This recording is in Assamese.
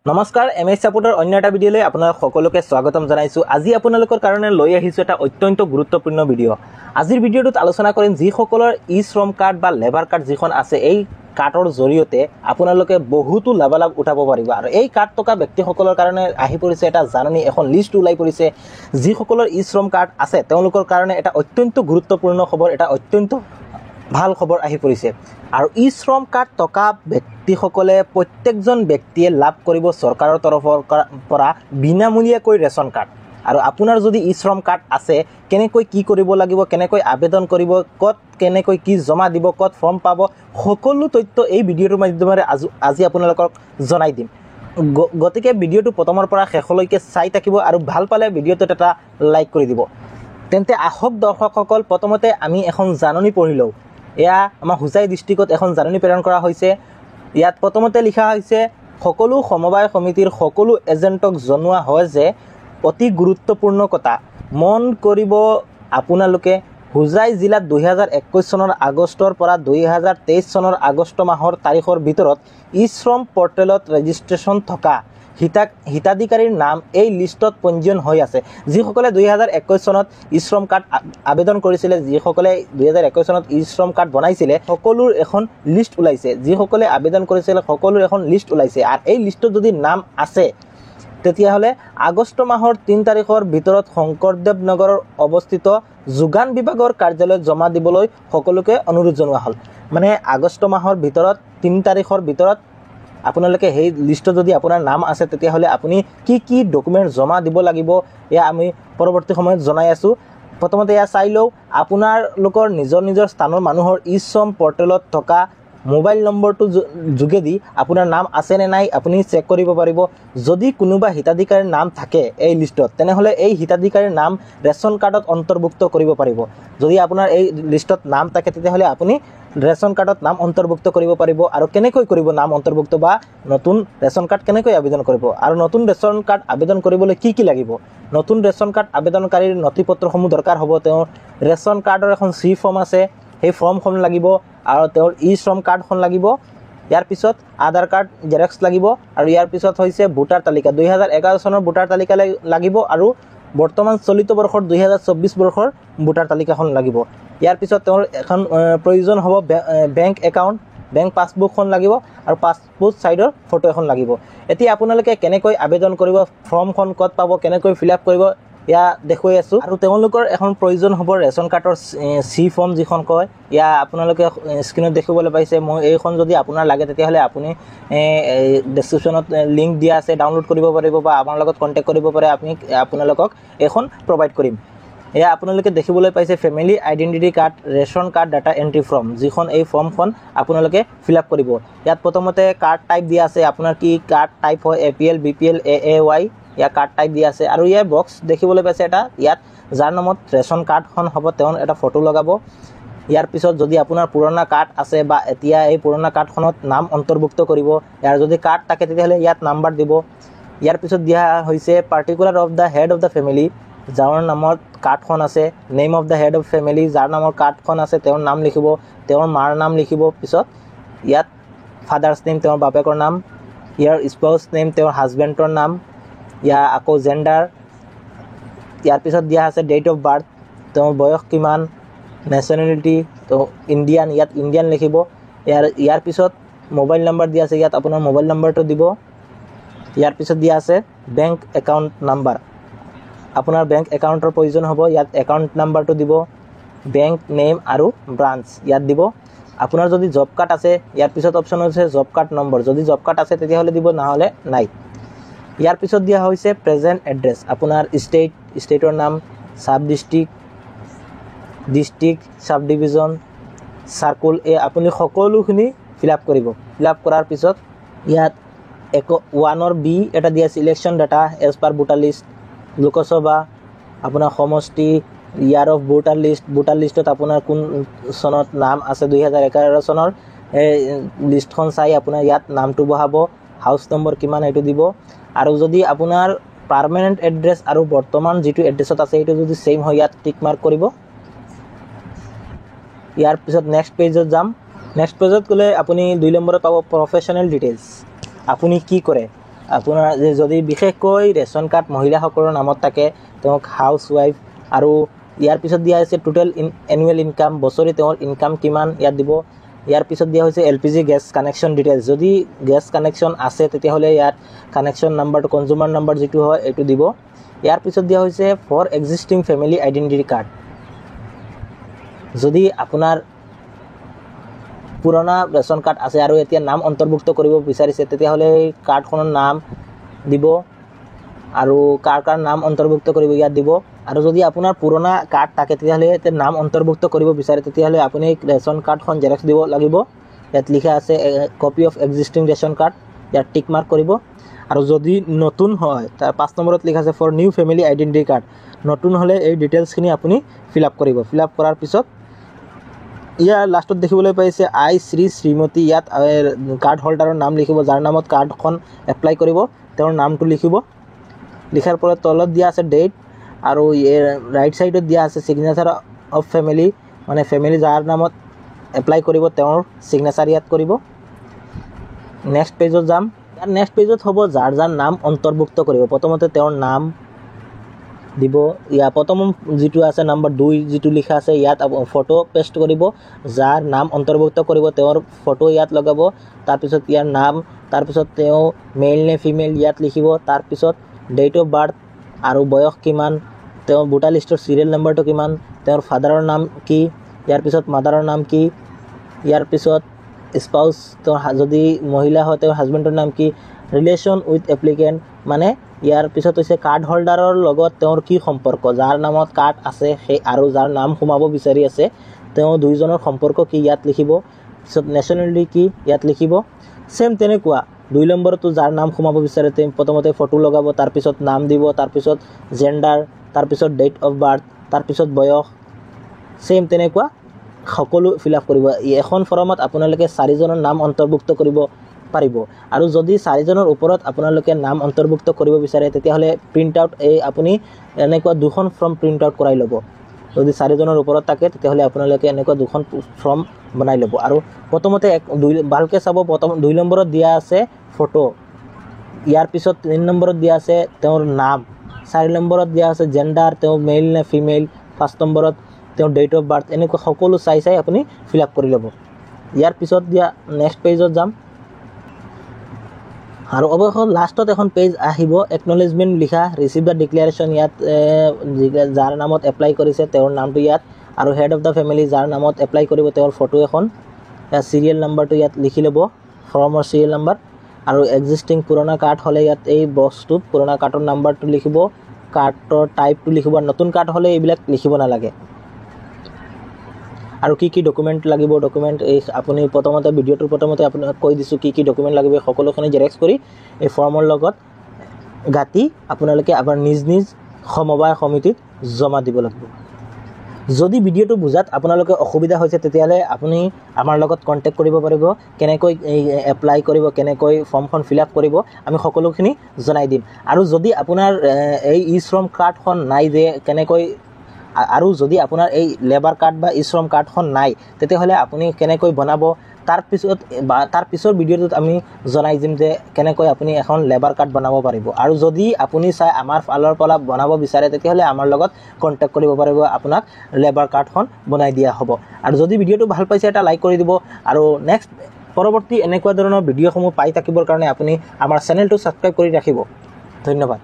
নমস্কাৰ এমএছ সাপোৰ্টৰ অন্য এটা ভিডিঅ'লৈ আপোনালোক সকলোকে স্বাগতম জনাইছো। আজি আপোনালোকৰ কাৰণে লৈ আহিছো এটা অত্যন্ত গুৰুত্বপূৰ্ণ ভিডিঅ'। আজিৰ ভিডিঅ'টোত আলোচনা কৰিম যিসকলৰ ই শ্ৰম কাৰ্ড বা লেবাৰ কাৰ্ড যিখন আছে এই কাৰ্ডৰ জৰিয়তে আপোনালোকে বহুতো লাভালাভ উঠাব পাৰিব। আৰু এই কাৰ্ড থকা ব্যক্তিসকলৰ কাৰণে আহি পৰিছে এটা জাননী, এখন লিষ্ট ওলাই পৰিছে। যিসকলৰ ই শ্ৰম কাৰ্ড আছে তেওঁলোকৰ কাৰণে এটা অত্যন্ত গুৰুত্বপূৰ্ণ খবৰ, এটা অত্যন্ত ভাল খবৰ আহি পৰিছে। আৰু ই শ্ৰম কাৰ্ড থকা ব্যক্তিসকলে প্ৰত্যেকজন ব্যক্তিয়ে লাভ কৰিব চৰকাৰৰ তৰফৰ পৰা বিনামূলীয়াকৈ ৰেচন কাৰ্ড। আৰু আপোনাৰ যদি ই শ্ৰম কাৰ্ড আছে কেনেকৈ কি কৰিব লাগিব, কেনেকৈ আবেদন কৰিব, ক'ত কেনেকৈ কি জমা দিব, ক'ত ফৰ্ম পাব, সকলো তথ্য এই ভিডিঅ'টোৰ মাধ্যমেৰে আজি আপোনালোকক জনাই দিম। গতিকে ভিডিঅ'টো প্ৰথমৰ পৰা শেষলৈকে চাই থাকিব আৰু ভাল পালে ভিডিঅ'টোত এটা লাইক কৰি দিব। তেন্তে আহক দৰ্শকসকল, প্ৰথমতে আমি এখন জাননী পঢ়ি লওঁ। এয়া আমাৰ হোজাই ডিষ্ট্ৰিক্টত এখন জাননী প্ৰেৰণ কৰা হৈছে। ইয়াত প্ৰথমতে লিখা হৈছে, সকলো সমবায় সমিতিৰ সকলো এজেণ্টক জনোৱা হয় যে অতি গুৰুত্বপূৰ্ণ কথা মন কৰিব, আপোনালোকে হোজাই জিলাত 2021 চনৰ আগষ্টৰ পৰা 2023 চনৰ আগষ্ট মাহৰ তাৰিখৰ ভিতৰত ই শ্ৰম পৰ্টেলত ৰেজিষ্ট্ৰেশ্যন থকা হিতাধিকাৰীৰ নাম এই লিষ্টত পঞ্জীয়ন হৈ আছে। যিসকলে 2021 চনত ই শ্ৰম কাৰ্ড আবেদন কৰিছিলে, যিসকলে 2021 চনত ই শ্ৰম কাৰ্ড বনাইছিলে, সকলোৰ এখন লিষ্ট ওলাইছে। যিসকলে আবেদন কৰিছিলে সকলোৰ এখন লিষ্ট ওলাইছে। আৰু এই লিষ্টত যদি নাম আছে তেতিয়াহ'লে আগষ্ট মাহৰ 3 তাৰিখৰ ভিতৰত শংকৰদেৱ নগৰৰ অৱস্থিত যোগান বিভাগৰ কাৰ্যালয়ত জমা দিবলৈ সকলোকে অনুৰোধ জনোৱা হ'ল। মানে আগষ্ট মাহৰ ভিতৰত 3 তাৰিখৰ ভিতৰত আপোনালোকে সেই লিষ্টত যদি আপোনাৰ নাম আছে তেতিয়াহ'লে আপুনি কি কি ডকুমেণ্ট জমা দিব লাগিব এয়া আমি পৰৱৰ্তী সময়ত জনাই আছোঁ। প্ৰথমতে এয়া চাই লওঁ, আপোনালোকৰ নিজৰ স্থানৰ মানুহৰ ই শ্ৰম পৰ্টেলত থকা মোবাইল নম্বৰটো যোগেদি আপোনাৰ নাম আছে নে নাই আপুনি চেক কৰিব পাৰিব। যদি কোনোবা হিতাধিকাৰীৰ নাম থাকে এই লিষ্টত তেনেহ'লে এই হিতাধিকাৰীৰ নাম ৰেচন কাৰ্ডত অন্তৰ্ভুক্ত কৰিব পাৰিব। যদি আপোনাৰ এই লিষ্টত নাম থাকে তেতিয়াহ'লে আপুনি ৰেচন কাৰ্ডত নাম অন্তৰ্ভুক্ত কৰিব পাৰিব। আৰু কেনেকৈ কৰিব নাম অন্তৰ্ভুক্ত বা নতুন ৰেচন কাৰ্ড কেনেকৈ আবেদন কৰিব, আৰু নতুন ৰেচন কাৰ্ড আবেদন কৰিবলৈ কি কি লাগিব, নতুন ৰেচন কাৰ্ড আবেদনকাৰীৰ নথিপত্ৰসমূহ দৰকাৰ হ'ব। তেওঁৰ ৰেচন কাৰ্ডৰ এখন চি ফৰ্ম আছে, সেই ফৰ্মখন লাগিব, আৰু তেওঁৰ ই শ্ৰম কাৰ্ডখন লাগিব। ইয়াৰ পিছত আধাৰ কাৰ্ড জেৰক্স লাগিব, আৰু ইয়াৰ পিছত হৈছে ভোটাৰ তালিকা, 2011 চনৰ ভোটাৰ তালিকা লাগিব, আৰু বৰ্তমান চলিত বৰ্ষৰ 2024 বৰ্ষৰ ভোটাৰ তালিকাখন লাগিব। ইয়াৰ পিছত তেওঁৰ এখন প্ৰয়োজন হ'ব বেংক একাউণ্ট, বেংক পাছবুকখন লাগিব, আৰু পাছপোৰ্ট চাইজৰ ফটো এখন লাগিব। এতিয়া আপোনালোকে কেনেকৈ আবেদন কৰিব, ফৰ্মখন ক'ত পাব, কেনেকৈ ফিল আপ কৰিব এয়া দেখুৱাই আছোঁ। আৰু তেওঁলোকৰ এখন প্ৰয়োজন হ'ব ৰেচন কাৰ্ডৰ চি ফৰ্ম যিখন কয়, এয়া আপোনালোকে স্ক্ৰীণত দেখিবলৈ পাইছে। মই এইখন যদি আপোনাৰ লাগে তেতিয়াহ'লে আপুনি ডেছক্ৰিপশ্যনত লিংক দিয়া আছে, ডাউনলোড কৰিব পাৰিব বা আমাৰ লগত কণ্টেক্ট কৰিব পাৰে। আমি আপোনালোকক এইখন প্ৰভাইড কৰিম। এয়া আপোনালোকে দেখিবলৈ পাইছে family identity card, ration card data entry form, যিখন এই ফৰ্মখন আপোনালোকে ফিল আপ কৰিব। ইয়াত প্ৰথমতে কাৰ্ড টাইপ দিয়া আছে, আপোনাৰ কি কাৰ্ড টাইপ হয়, APL, BPL, AAY, ইয়াৰ কাৰ্ড টাইপ দিয়া আছে। আৰু ইয়াৰ বক্স দেখিবলৈ পাইছে এটা, ইয়াত যাৰ নামত ৰেচন কাৰ্ডখন হ'ব তেওঁ এটা ফটো লগাব। ইয়াৰ পিছত যদি আপোনাৰ পুৰণা কাৰ্ড আছে বা এতিয়া এই পুৰণা কাৰ্ডখনত নাম অন্তৰ্ভুক্ত কৰিব, ইয়াৰ যদি কাৰ্ড থাকে তেতিয়াহ'লে ইয়াত নাম্বাৰ দিব। ইয়াৰ পিছত দিয়া হৈছে particular of the head of the family, যাৰ নামত কাৰ্ডখন আছে, name of the head of family, যাৰ নামৰ কাৰ্ডখন আছে তেওঁৰ নাম লিখিব, তেওঁৰ মাৰ নাম লিখিব। পিছত ইয়াত ফাদাৰ্ছ নেম, তেওঁৰ বাপেকৰ নাম, ইয়াৰ স্পাউছ নেম, তেওঁৰ হাজবেণ্ডৰ নাম, ইয়াৰ আকৌ জেণ্ডাৰ। ইয়াৰ পিছত দিয়া আছে ডেট অফ বাৰ্থ, তেওঁৰ বয়স কিমান, নেশ্যনেলিটি তো ইণ্ডিয়ান, ইয়াত ইণ্ডিয়ান লিখিব। ইয়াৰ পিছত মোবাইল নম্বৰ দিয়া আছে, ইয়াত আপোনাৰ মোবাইল নম্বৰটো দিব। ইয়াৰ পিছত দিয়া আছে বেংক একাউণ্ট নাম্বাৰ, আপোনাৰ বেংক একাউণ্টৰ প্ৰয়োজন হ'ব, ইয়াত একাউণ্ট নাম্বাৰটো দিব। বেংক নেম আৰু ব্ৰাঞ্চ ইয়াত দিব। আপোনাৰ যদি জব কাৰ্ড আছে ইয়াৰ পিছত অপশ্যন হৈছে জব কাৰ্ড নম্বৰ, যদি জব কাৰ্ড আছে তেতিয়াহ'লে দিব, নহ'লে নাই। ইয়াৰ পিছত দিয়া হৈছে প্ৰেজেণ্ট এড্ৰেছ, আপোনাৰ ষ্টেটৰ নাম, চাব ডিষ্ট্ৰিক্ট, চাব ডিভিজন, চাৰ্কুল, এই আপুনি সকলোখিনি ফিল আপ কৰিব। ফিল আপ কৰাৰ পিছত ইয়াত 1 B এটা দিয়া আছে, election data as per voter list, Lok Sabha, আপোনাৰ সমষ্টি, ইয়াৰ অফ ভোটাৰ লিষ্টত আপোনাৰ কোন চনত নাম আছে, 2011 চনৰ এই লিষ্টখন চাই আপোনাৰ ইয়াত নামটো বহাব, হাউচ নম্বৰ কিমান সেইটো দিব। আৰু যদি আপোনাৰ পাৰ্মানেণ্ট এড্ৰেছ আৰু বৰ্তমান যিটো এড্ৰেছত আছে সেইটো যদি ছেইম হয় ইয়াত টিক মাৰ্ক কৰিব। ইয়াৰ পিছত নেক্সট পেজত যাম। নেক্সট পেজত গ'লে আপুনি 2 নম্বৰত পাব প্ৰফেশ্যনেল ডিটেইলছ, আপুনি কি কৰে, আপোনাৰ যদি বিশেষকৈ ৰেচন কাৰ্ড মহিলাসকলৰ নামত থাকে তেওঁক হাউচ ৱাইফ আৰু ইয়াৰ পিছত দিয়া হৈছে টোটেল এনুৱেল ইনকাম বছৰি তেওঁৰ ইনকাম কিমান ইয়াত দিব ইয়াৰ পিছত দিয়া হৈছে LPG গেছ কানেকশ্যন ডিটেইলছ যদি গেছ কানেকশ্যন আছে তেতিয়াহ'লে ইয়াত কানেকশ্যন নাম্বাৰটো কনজিউমাৰ নাম্বাৰ যিটো হয় এইটো দিব ইয়াৰ পিছত দিয়া হৈছে for existing family identity card যদি আপোনাৰ পুৰণা ৰেচন কাৰ্ড আছে আৰু এতিয়া নাম অন্তৰ্ভুক্ত কৰিব বিচাৰিছে তেতিয়াহ'লে কাৰ্ডখনৰ নাম দিব আৰু কাৰ নাম অন্তৰ্ভুক্ত কৰিব ইয়াত দিব আৰু যদি আপোনাৰ পুৰণা কাৰ্ড থাকে তেতিয়াহ'লে নাম অন্তৰ্ভুক্ত কৰিব বিচাৰে তেতিয়াহ'লে আপুনি ৰেচন কাৰ্ডখন জেৰক্স দিব লাগিব ইয়াত লিখা আছে copy of existing ration card ইয়াত টিক মাৰ্ক কৰিব আৰু যদি নতুন হয় তাৰ 5 নম্বৰত লিখা আছে for new family identity card নতুন হ'লে এই ডিটেইলছখিনি আপুনি ফিল আপ কৰিব ফিল আপ কৰাৰ পিছত ইয়াৰ লাষ্টত দেখিবলৈ পাইছে আই শ্ৰীমতী ইয়াত কাৰ্ড হোল্ডাৰৰ নাম লিখিব যাৰ নামত কাৰ্ডখন এপ্লাই কৰিব তেওঁৰ নামটো লিখিব লিখাৰ পৰা তলত দিয়া আছে ডেট আৰু ৰাইট সাইডত দিয়া আছে সিগনেচাৰ অফ ফেমিলি মানে ফেমিলি যাৰ নামত এপ্লাই কৰিব তেওঁৰ সিগনেচাৰ ইয়াত কৰিব নেক্সট পেজত যাম ইয়াৰ নেক্সট পেজত হ'ব যাৰ নাম অন্তৰ্ভুক্ত কৰিব প্ৰথমতে তেওঁৰ নাম দিব ইয়াৰ প্ৰথম যেটো আছে নম্বৰ 2 যেটো লিখা আছে ইয়াত ফটো পেস্ট কৰিব যাৰ নাম অন্তৰ্ভুক্ত কৰিব তেওঁৰ ফটো ইয়াত লগাব তাৰ পিছত ইয়াৰ নাম তাৰ পিছত তেওঁ মেল নে ফিমেল ইয়াত লিখিব তাৰ পিছত ডেট অফ বাৰ্থ আৰু বয়স কিমান তেওঁৰ ভোটাৰ লিষ্টৰ সিৰিয়েল নম্বৰটো কিমান তেওঁৰ ফাদাৰৰ নাম কি ইয়াৰ পিছত মাদাৰৰ নাম কি ইয়াৰ পিছত স্পাউস তো যদি মহিলা হয় তেওঁৰ হাজবেণ্ডৰ নাম কি ৰিলেশ্যন উইথ এপ্লিকেন্ট মানে ইয়াৰ পিছত হৈছে কাৰ্ড হোল্ডাৰৰ লগত তেওঁৰ কি সম্পৰ্ক যাৰ নামত কাৰ্ড আছে সেই আৰু যাৰ নাম সোমাব বিচাৰি আছে তেওঁ দুইজনৰ সম্পৰ্ক কি ইয়াত লিখিব পিছত নেশ্যনেলিটি কি ইয়াত লিখিব সেম তেনেকুৱা 2 নম্বৰটো যাৰ নাম সোমাব বিচাৰে তেওঁ প্ৰথমতে ফটো লগাব তাৰ পিছত নাম দিব তাৰ পিছত জেন্ডাৰ তাৰ পিছত ডেট অফ বাৰ্থ তাৰ পিছত বয়স সেম তেনেকুৱা সকলো ফিল আপ কৰিব এখন ফৰ্মত আপোনালোকে 4 জনৰ নাম অন্তৰ্ভুক্ত কৰিব পাৰিব আৰু যদি 4 জনৰ ওপৰত আপোনালোকে নাম অন্তৰ্ভুক্ত কৰিব বিচাৰে তেতিয়াহ'লে প্ৰিন্ট আউট আপুনি এনেকুৱা দুখন ফৰ্ম প্ৰিন্ট আউট কৰাই ল'ব যদি 4 জনৰ ওপৰত থাকে তেতিয়াহ'লে আপোনালোকে এনেকুৱা দুখন ফৰ্ম বনাই ল'ব আৰু প্ৰথমতে ভালকে চাব প্ৰথম 2 নম্বৰত দিয়া আছে ফটো ইয়াৰ পিছত 3 নম্বৰত দিয়া আছে তেওঁৰ নাম 4 নম্বৰত দিয়া আছে জেন্ডাৰ তেওঁ মেল নে ফিমেল 5 নম্বৰত তেওঁৰ ডেট অফ বাৰ্থ এনেকুৱা সকলো চাই আপুনি ফিল আপ কৰি ল'ব ইয়াৰ পিছত দিয়া নেক্সট পেজত যাম আৰু অৱশ্যে লাষ্টত এখন পেজ আহিব একনলেজমেন্ট লিখা ৰিসিভ দা ডিক্লাৰেশন ইয়াত যাৰ নামত এপ্লাই কৰিছে তেওঁৰ নামটো ইয়াত আৰু হেড অফ দা ফেমিলি যাৰ নামত এপ্লাই কৰিব তেওঁৰ ফটো এখন ইয়াত সিৰিয়েল নাম্বাৰটো ইয়াত লিখি ল'ব ফৰ্মৰ সিৰিয়েল নাম্বাৰ আৰু এক্সিষ্টিং পুৰণা কাৰ্ড হ'লে ইয়াত এই বক্সটোত পুৰণা কাৰ্ডৰ নাম্বাৰটো লিখিব কাৰ্ডৰ টাইপটো লিখিব নতুন কাৰ্ড হ'লে এইবিলাক লিখিব নালাগে আৰু কি ডকুমেন্ট লাগিব ডকুমেন্ট এই আপুনি প্ৰথমতে ভিডিওটোৰ প্ৰথমতে আপোনাক কৈ দিছো কি ডকুমেন্ট লাগিব সকলোখিনি জেৰক্স কৰি এই ফৰ্মৰ লগত গাতি আপোনালোকে আবার নিজ সমবায় সমিতিত জমা দিব লাগিব যদি ভিডিওটো বুজাত আপোনালোকে অসুবিধা হৈছে তেতিয়ালে আপুনি আমাৰ লগত কন্টাক্ট কৰিব পাৰিব কেনেকৈ এপ্লাই কৰিব কেনেকৈ ফৰ্মখন ফিল আপ কৰিব আমি সকলোখিনি জনাই দিম আৰু যদি আপোনাৰ এই ই-শ্ৰম কাৰ্ডখন নাই যে কেনেকৈ আৰু যদি আপোনাৰ এই লেবাৰ কাৰ্ড বা ই-শ্ৰম কাৰ্ডখন নাই তেতিয়াহ'লে আপুনি কেনেকৈ বনাব তাৰ পিছৰ ভিডিওটোত আমি জনাই দিম যে কেনেকৈ আপুনি এখন লেবাৰ কাৰ্ড বনাব পাৰিব আৰু যদি আপুনি চাই আমাৰ ফালৰ পৰা বনাব বিচাৰে তেতিয়াহ'লে আমাৰ লগত কন্টাক্ট কৰিব পাৰিব আপোনাক লেবাৰ কাৰ্ডখন বনাই দিয়া হ'ব আৰু যদি ভিডিওটো ভাল পাইছে এটা লাইক কৰি দিব আৰু নেক্সট পৰৱৰ্তী এনেকুৱা ধৰণৰ ভিডিওসমূহ পাই থাকিবৰ কাৰণে আপুনি আমাৰ চেনেলটো সাবস্ক্ৰাইব কৰি ৰাখিব ধন্যবাদ